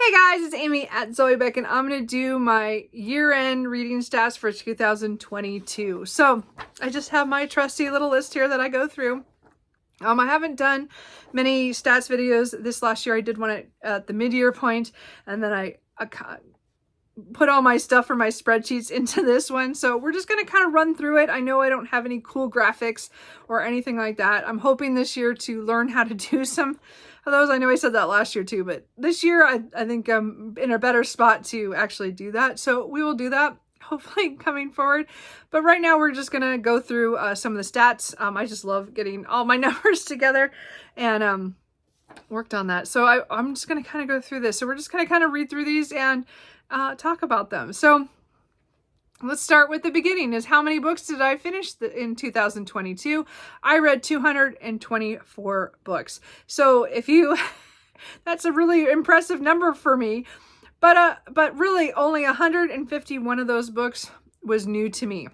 Hey guys, it's Amy at Zoe Beck, and I'm going to do my year-end reading stats for 2022. So I just have my trusty little list here that I go through. I haven't done many stats videos this last year. I did one at the mid-year point, and then I put all my stuff for my spreadsheets into this one. So we're just going to kind of run through it. I know I don't have any cool graphics or anything like that. I'm hoping this year to learn how to do some of those. I know I said that last year too, but this year I think I'm in a better spot to actually do that. So we will do that hopefully coming forward. But right now we're just going to go through some of the stats. I just love getting all my numbers together and worked on that. So I'm just going to kind of go through this. So we're just going to kind of read through these and talk about them. So let's start with the beginning. Is how many books did I finish in 2022? I read 224 books. So if you, that's a really impressive number for me. But really only 151 of those books was new to me.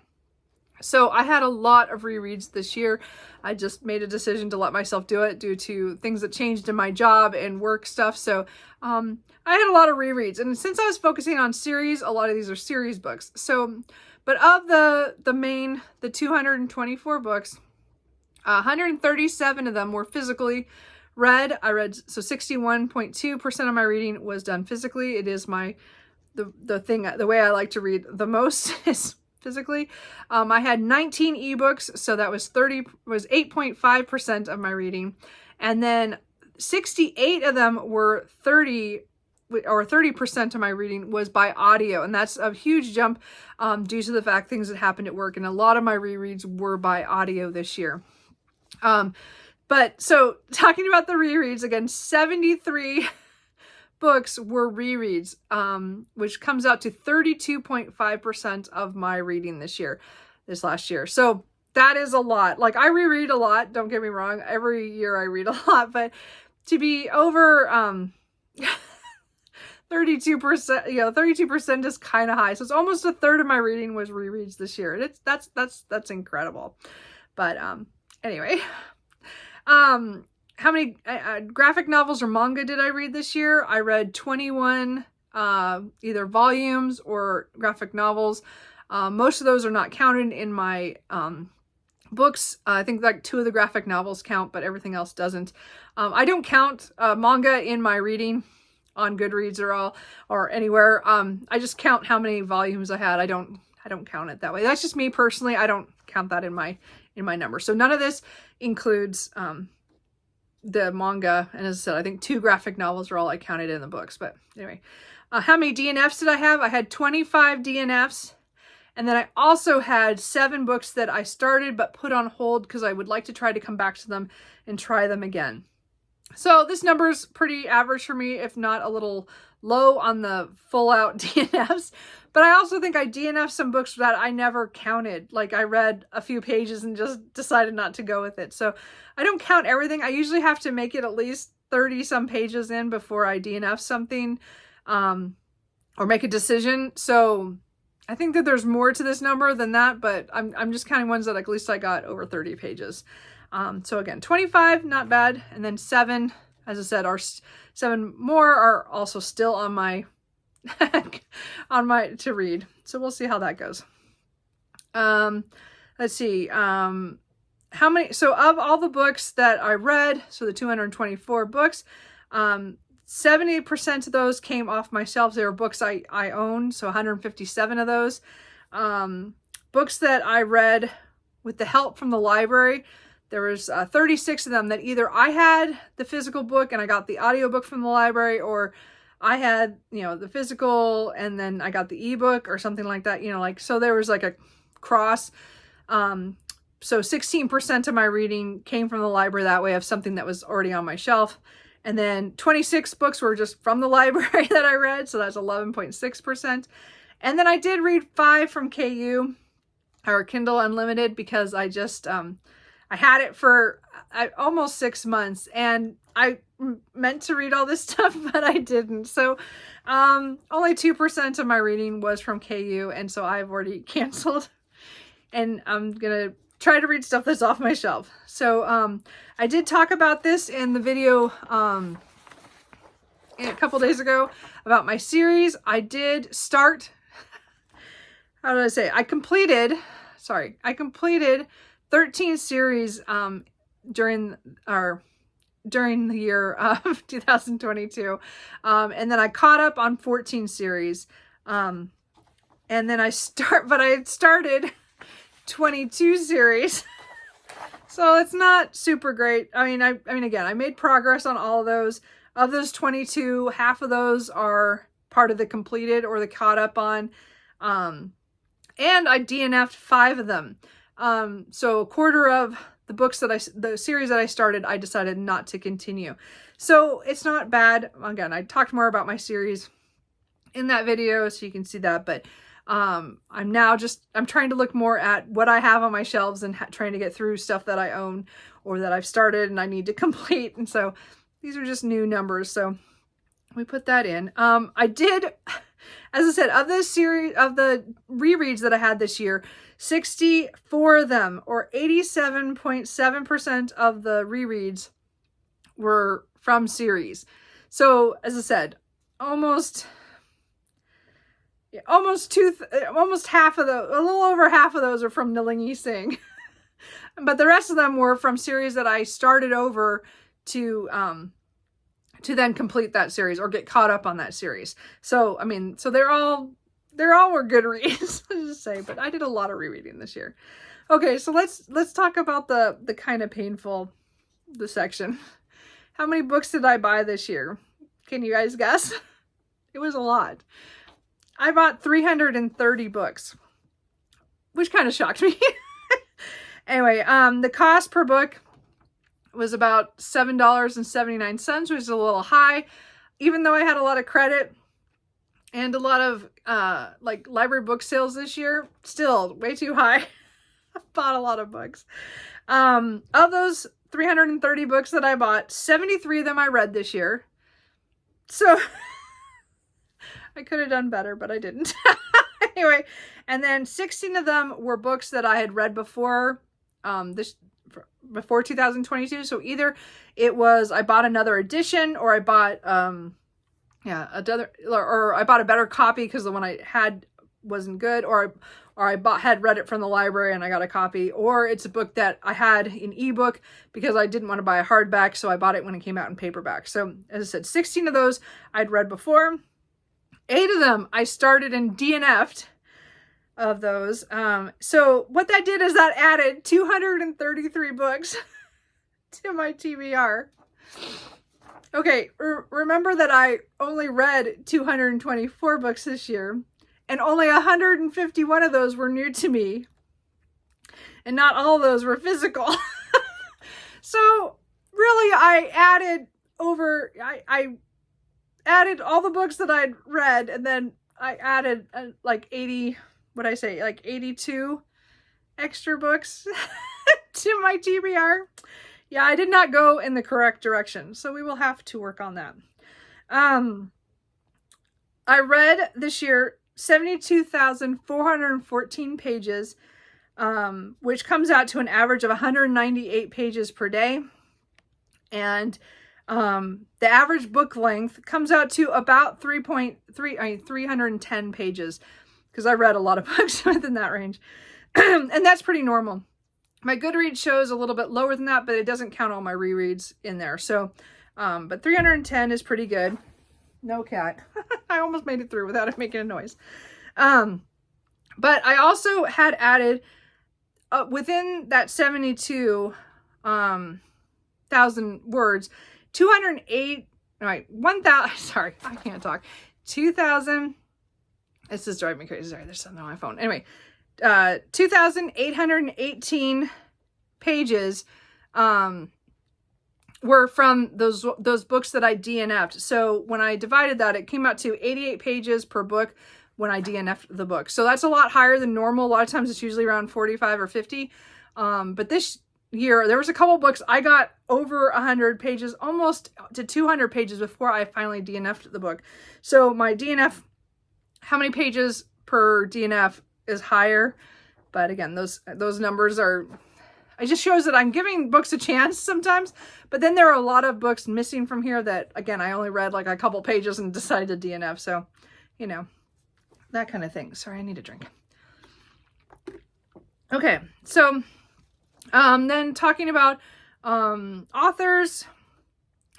So I had a lot of rereads this year. I just made a decision to let myself do it due to things that changed in my job and work stuff. So I had a lot of rereads. And since I was focusing on series, a lot of these are series books. So, but of the 224 books, 137 of them were physically read. So 61.2% of my reading was done physically. It is the way I like to read the most is physically. I had 19 ebooks, so that was 8.5% of my reading. And then 68 of them were 30% of my reading was by audio. And that's a huge jump due to the fact things that happened at work. And a lot of my rereads were by audio this year. But so talking about the rereads again, 73 books were rereads, which comes out to 32.5% of my reading this last year. So that is a lot. Like I reread a lot, don't get me wrong. Every year I read a lot, but to be over 32%, 32% is kind of high. So it's almost a third of my reading was rereads this year. And that's incredible. But anyway, how many graphic novels or manga did I read this year? I read 21 either volumes or graphic novels. Most of those are not counted in my books. I think like 2 of the graphic novels count, but everything else doesn't. I don't count manga in my reading on Goodreads or anywhere. I just count how many volumes I had. I don't count it that way. That's just me personally. I don't count that in my number. So none of this includes the manga, and as I said, I think 2 graphic novels are all I counted in the books. But anyway, how many DNFs did I have? I had 25 DNFs, and then I also had 7 books that I started but put on hold because I would like to try to come back to them and try them again. So this number is pretty average for me, if not a little low on the full out DNFs. But I also think I DNF'd some books that I never counted. Like I read a few pages and just decided not to go with it. So I don't count everything. I usually have to make it at least 30 some pages in before I DNF something or make a decision. So I think that there's more to this number than that, but I'm just counting ones that at least I got over 30 pages. So again, 25, not bad. And then 7, as I said, 7 more are also still on my to read. So we'll see how that goes. Let's see. How many, so of all the books that I read, so the 224 books, 70% of those came off my shelves. They were books I owned. So 157 of those, books that I read with the help from the library. There was 36 of them that either I had the physical book and I got the audiobook from the library, or I had, the physical and then I got the ebook or something like that, so there was like a cross. So 16% of my reading came from the library that way, of something that was already on my shelf. And then 26 books were just from the library that I read. So that's 11.6%. And then I did read 5 from KU or Kindle Unlimited because I just, I had it for almost 6 months and I meant to read all this stuff, but I didn't. So only 2% of my reading was from KU. And so I've already canceled, and I'm going to try to read stuff that's off my shelf. So I did talk about this in the video a couple days ago about my series. I did start, how did I say? I completed 13 series during the year of 2022. And then I caught up on 14 series. And then I had started 22 series. So it's not super great. I mean, again, I made progress on all of those. Of those 22, half of those are part of the completed or the caught up on. And I DNF'd 5 of them. So a quarter of the series that I started, I decided not to continue. So it's not bad. Again, I talked more about my series in that video, so you can see that. But I'm trying to look more at what I have on my shelves and trying to get through stuff that I own or that I've started and I need to complete. And so these are just new numbers. So we put that in. I did, as I said, of this series, of the rereads that I had this year, 64 of them, or 87.7% of the rereads were from series. So as I said, almost half of those, a little over half of those are from Nilingi Singh. But the rest of them were from series that I started over to then complete that series or get caught up on that series. So, I mean, so they're all were good reads, let's just say, but I did a lot of rereading this year. Okay, so let's talk about the kind of painful, the section. How many books did I buy this year? Can you guys guess? It was a lot. I bought 330 books, which kind of shocked me. Anyway, the cost per book was about $7.79, which is a little high, even though I had a lot of credit and a lot of like library book sales this year. Still way too high. I bought a lot of books. Of those 330 books that I bought, 73 of them I read this year. So I could have done better, but I didn't. Anyway, and then 16 of them were books that I had read before before 2022. So either it was I bought another edition, or I bought or I bought a better copy because the one I had wasn't good, or I had read it from the library and I got a copy, or it's a book that I had in ebook because I didn't want to buy a hardback, so I bought it when it came out in paperback. So as I said, 16 of those I'd read before. 8 of them I started and DNF'd of those. So what that did is that added 233 books to my TBR. Okay, remember that I only read 224 books this year, and only 151 of those were new to me, and not all of those were physical. So really, I added all the books that I'd read, and then I added like 82 extra books to my TBR. Yeah, I did not go in the correct direction, so we will have to work on that. I read this year 72,414 pages, which comes out to an average of 198 pages per day. And the average book length comes out to about 310 pages, because I read a lot of books within that range. And that's pretty normal. My Goodreads shows a little bit lower than that, but it doesn't count all my rereads in there. So, but 310 is pretty good. No cat. I almost made it through without it making a noise. But I also had added, within that 72,000 words, 208, all right, 1,000, sorry, I can't talk. 2,000, this is driving me crazy. Sorry, there's something on my phone. Anyway, 2,818 pages were from those books that I DNF'd. So when I divided that, it came out to 88 pages per book when I DNF'd the book. So that's a lot higher than normal. A lot of times it's usually around 45 or 50. But this year, there was a couple books I got over 100 pages, almost to 200 pages before I finally DNF'd the book. So my DNF, how many pages per DNF is higher, but again, those numbers are it just shows that I'm giving books a chance sometimes, but then there are a lot of books missing from here that, again, I only read like a couple pages and decided to DNF. So, you know, that kind of thing. Sorry, I need a drink. Okay, so then talking about authors,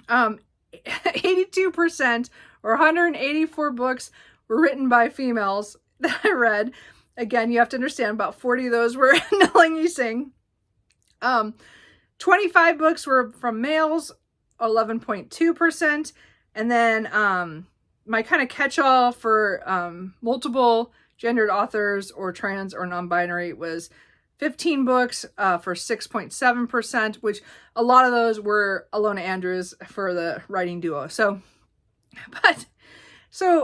82% or 184 books were written by females that I read. Again, you have to understand about 40 of those were Nalini Singh. 25 books were from males, 11.2%. And then my kind of catch-all for multiple gendered authors or trans or non-binary was 15 books for 6.7%, which a lot of those were Alona Andrews for the writing duo. So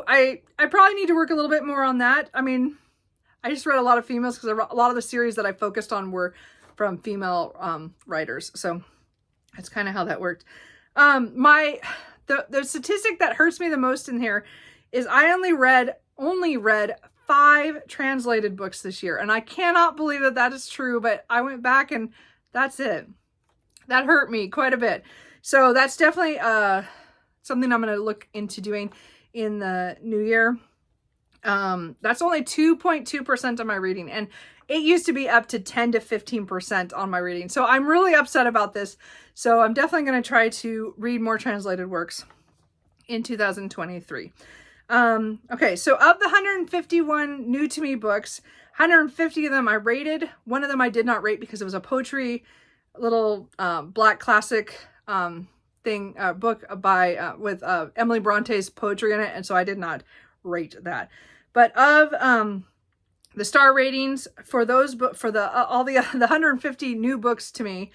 I probably need to work a little bit more on that. I mean, I just read a lot of females because a lot of the series that I focused on were from female writers. So that's kind of how that worked. The statistic that hurts me the most in here is I only read 5 translated books this year. And I cannot believe that that is true, but I went back and that's it. That hurt me quite a bit. So that's definitely something I'm going to look into doing in the new year. That's only 2.2% of my reading, and it used to be up to 10 to 15% on my reading. So I'm really upset about this. So I'm definitely going to try to read more translated works in 2023. Okay, so of the 151 new to me books, 150 of them I rated. One of them I did not rate because it was a poetry, little black classic book by with Emily Bronte's poetry in it, and so I did not rate that. But of the star ratings for those for the 150 new books to me,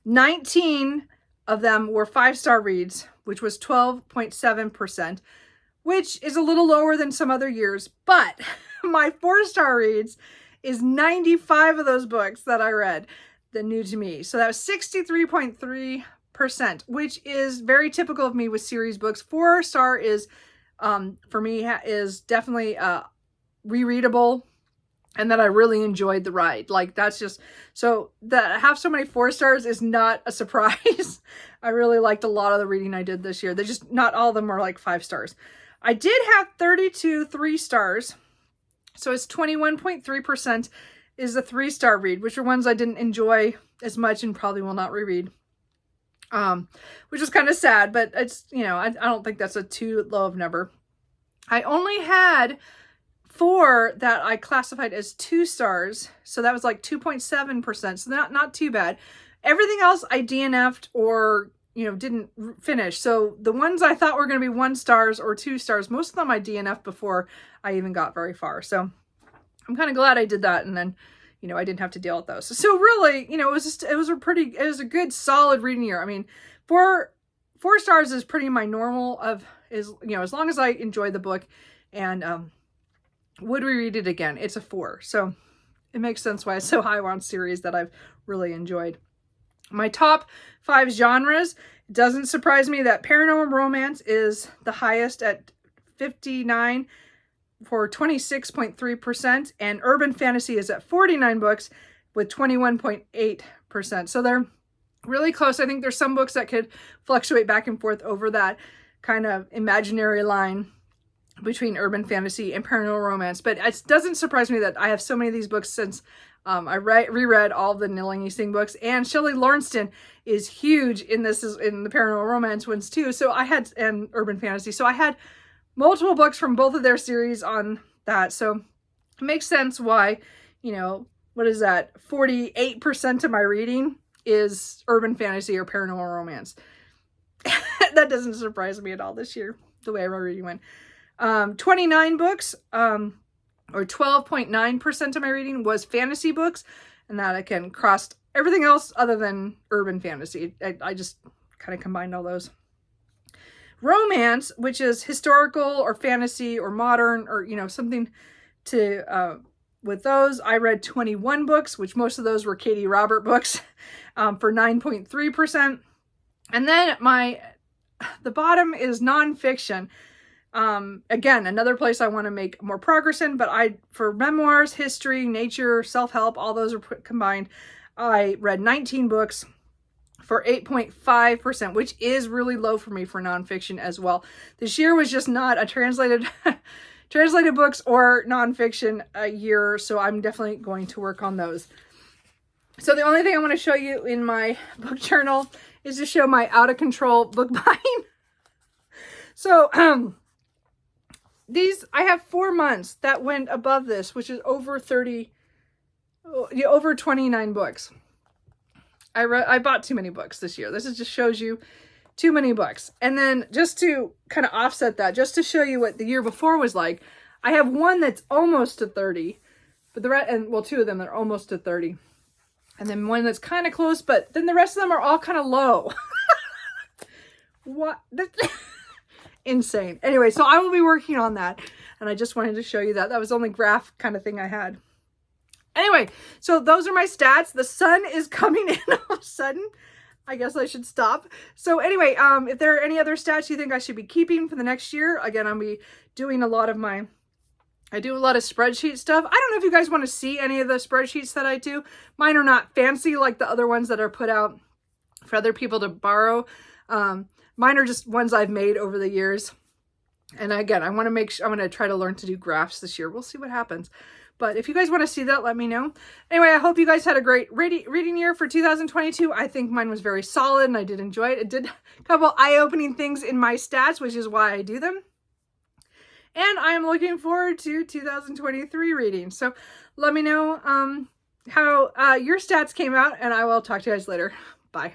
19 of them were 5-star reads, which was 12.7%, which is a little lower than some other years. But my 4-star reads is 95 of those books that I read, the new to me. So that was 63.3%, which is very typical of me with series books. 4-star is, for me, is definitely rereadable, and that I really enjoyed the ride. Like, that's just, so that I have so many 4 stars is not a surprise. I really liked a lot of the reading I did this year. They're just, not all of them were like 5 stars. I did have 32 3 stars. So it's 21.3% is a 3-star read, which are ones I didn't enjoy as much and probably will not reread. Which is kind of sad, but it's, you know, I don't think that's a too low of number. I only had 4 that I classified as 2 stars. So that was like 2.7%. So not too bad. Everything else I DNF'd or, you know, didn't finish. So the ones I thought were going to be 1 stars or 2 stars, most of them I DNF'd before I even got very far. So I'm kind of glad I did that. And then, you know, I didn't have to deal with those. So really, you know, it was a good solid reading year. I mean, 4 stars is pretty my normal you know, as long as I enjoy the book and, would reread it again. It's a 4. So it makes sense why it's so high on series that I've really enjoyed. My top 5 genres, it doesn't surprise me that paranormal romance is the highest at 59 for 26.3%, and urban fantasy is at 49 books with 21.8%. So they're really close. I think there's some books that could fluctuate back and forth over that kind of imaginary line between urban fantasy and paranormal romance. But it doesn't surprise me that I have so many of these books since I reread all the Nalini Singh books, and Shelley Lawrenston is huge in the paranormal romance ones too. So and urban fantasy. So I had multiple books from both of their series on that. So it makes sense why, you know, what is that? 48% of my reading is urban fantasy or paranormal romance. That doesn't surprise me at all this year, the way my reading went. 29 books, or 12.9% of my reading was fantasy books, and that again crossed everything else other than urban fantasy. I just kind of combined all those. Romance, which is historical or fantasy or modern or, you know, something to, with those, I read 21 books, which most of those were Katie Robert books, for 9.3%. And then the bottom is nonfiction. Again, another place I want to make more progress in, but for memoirs, history, nature, self-help, all those are combined. I read 19 books for 8.5%, which is really low for me for nonfiction as well. This year was just not a translated books or nonfiction year, so I'm definitely going to work on those. So the only thing I want to show you in my book journal is to show my out of control book buying. So I have 4 months that went above this, which is over 29 books. I bought too many books this year. This just shows you too many books. And then just to kind of offset that, just to show you what the year before was like, I have one that's almost to 30, but the rest, and well, 2 of them are almost to 30. And then one that's kind of close, but then the rest of them are all kind of low. What? Insane. Anyway, so I will be working on that. And I just wanted to show you that. That was the only graph kind of thing I had. Anyway, so those are my stats. The sun is coming in all of a sudden. I guess I should stop. So anyway, if there are any other stats you think I should be keeping for the next year, again, I'll be doing I do a lot of spreadsheet stuff. I don't know if you guys want to see any of the spreadsheets that I do. Mine are not fancy like the other ones that are put out for other people to borrow. Mine are just ones I've made over the years. And again, I want to make sure, I'm going to try to learn to do graphs this year. We'll see what happens. But if you guys want to see that, let me know. Anyway, I hope you guys had a great reading year for 2022. I think mine was very solid and I did enjoy it. It did a couple eye-opening things in my stats, which is why I do them. And I'm looking forward to 2023 reading. So let me know how your stats came out, and I will talk to you guys later. Bye.